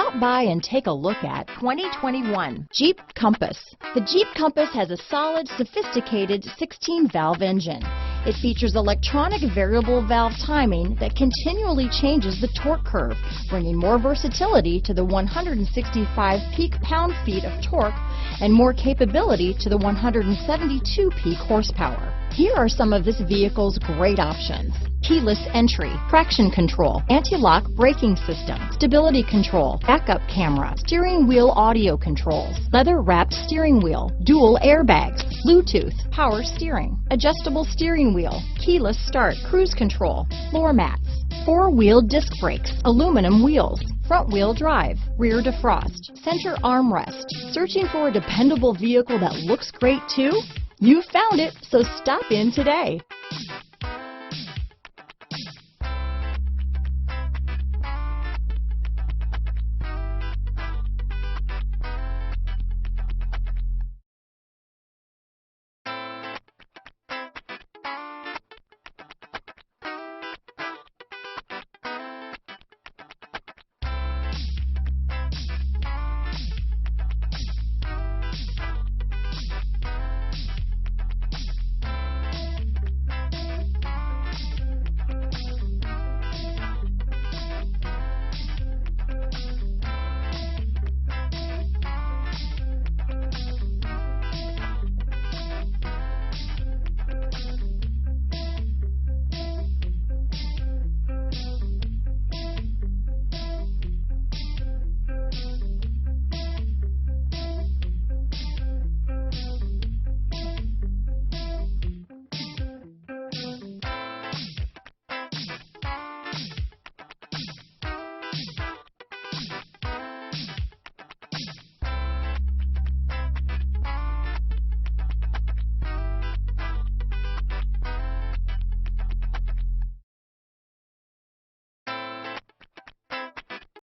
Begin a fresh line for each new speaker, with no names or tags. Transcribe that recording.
Stop by and take a look at 2021 Jeep Compass. The Jeep Compass has a solid, sophisticated 16-valve engine. It features electronic variable valve timing that continually changes the torque curve, bringing more versatility to the 165 peak pound-feet of torque and more capability to the 172 peak horsepower. Here are some of this vehicle's great options: keyless entry, traction control, anti-lock braking system, stability control, backup camera, steering wheel audio controls, leather-wrapped steering wheel, dual airbags, Bluetooth, power steering, adjustable steering wheel, keyless start, cruise control, floor mats, four-wheel disc brakes, aluminum wheels, front-wheel drive, rear defrost, center armrest. Searching for a dependable vehicle that looks great too? You found it, so stop in today.